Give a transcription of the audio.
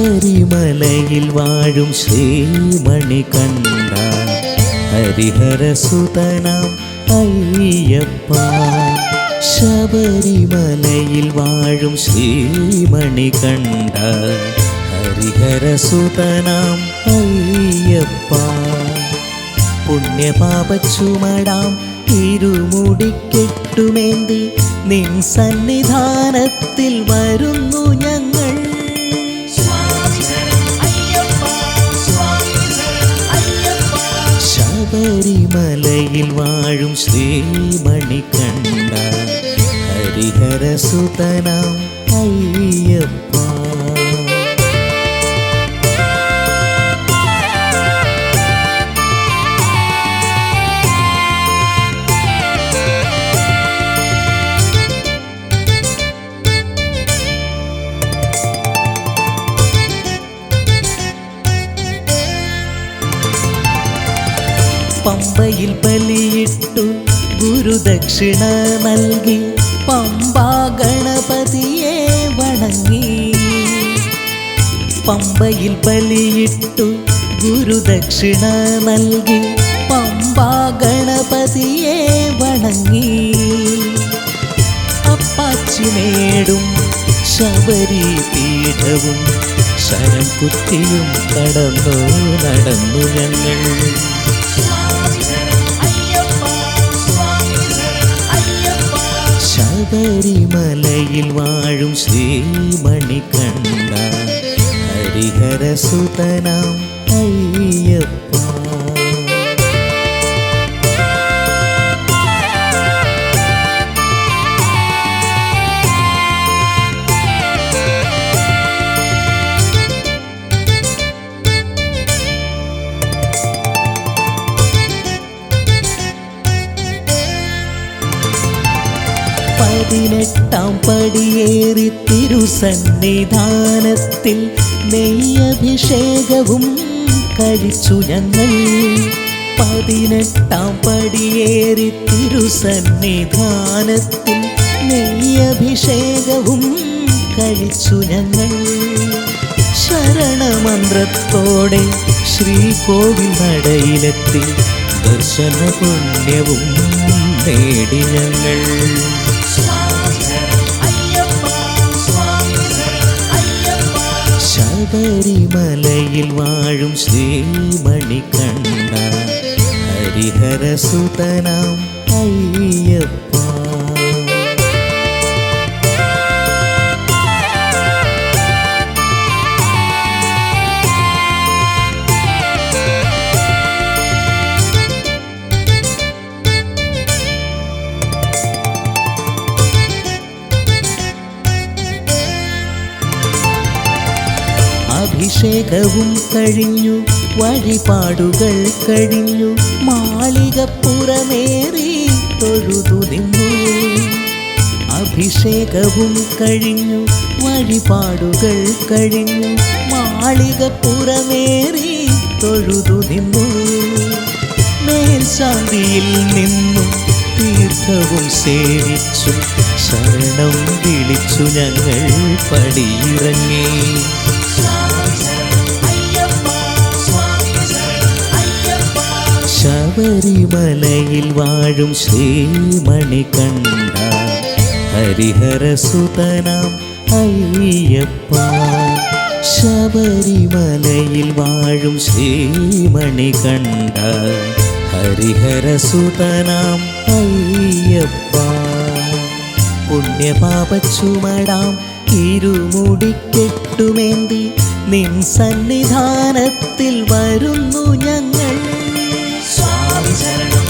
ശബരിമലയിൽ വാഴും ശ്രീമണികണ്ഠ ഹരിഹരസുതനാം അയ്യപ്പ. ശബരിമലയിൽ വാഴും ശ്രീമണികണ്ഠ ഹരിഹരസുതനാം അയ്യപ്പ. പുണ്യപാപച്ചുമടാം ഇരുമുടിക്കെട്ടുമേന്തി നിൻ സന്നിധാനത്തിൽ വരുന്നു ഞങ്ങൾ. ശബരിമലയിൽ വാഴും ശ്രീമണികണ്ഠ ഹരിഹരസുതനാം അയ്യപ്പ. പമ്പയിൽ ബലിയിട്ടു ഗുരുദക്ഷിണ നൽകി പമ്പാ ഗണപതിയെ വണങ്ങി. പമ്പയിൽ ബലിയിട്ടു ഗുരുദക്ഷിണ നൽകി പമ്പാ ഗണപതിയെ വണങ്ങി. അപ്പാച്ചിമേടും ശബരി പീഠവും ശരം കുത്തിയും കടന്നു നടന്നു ഞങ്ങൾ. ശബരിമലയിൽ വാഴും ശ്രീമണികണ്ഠ ഹരിഹരസുതനാം അയ്യപ്പ. പതിനെട്ടാം പടിയേറി തിരുസന്നിധാനത്തിൽ നെയ്യഭിഷേകവും കഴിച്ചു ഞങ്ങൾ. പതിനെട്ടാം പടിയേറി തിരുസന്നിധാനത്തിൽ നെയ്യഭിഷേകവും കഴിച്ചു ഞങ്ങൾ. ശരണമന്ത്രത്തോടെ ശ്രീകോവിൽ നടയിലെത്തി ദർശന പുണ്യവും നേടി ഞങ്ങൾ. ശബരിമലയിൽ വാഴും ശ്രീമണികണ്ഠ ഹരിഹരസുതനാം അയ്യപ്പ. അഭിഷേകവും കഴിഞ്ഞു വഴിപാടുകൾ കഴിഞ്ഞു മാളികപ്പുറമേറി തൊഴുതു നിന്നു. അഭിഷേകവും കഴിഞ്ഞു വഴിപാടുകൾ കഴിഞ്ഞു മാളികപ്പുറമേറി തൊഴുതു നിന്നു. മേൽശാന്തിയിൽ നിന്നും തീർത്ഥവും സേവിച്ചു ശരണം വിളിച്ചു ഞങ്ങൾ പടിയിറങ്ങി. ശബരിമലയിൽ വാഴും ശ്രീമണികണ്ഠ ഹരിഹരസുതനാം അയ്യപ്പ. ശബരിമലയിൽ വാഴും ശ്രീമണികണ്ഠ ഹരിഹരസുതനാം അയ്യപ്പ. പുണ്യപാപച്ചുമടാം ഇരുമുടിക്കെട്ടുമേന്തി നിൻ സന്നിധാനത്തിൽ വരുന്നു ഞങ്ങൾ. സ്വാമി ശരണം.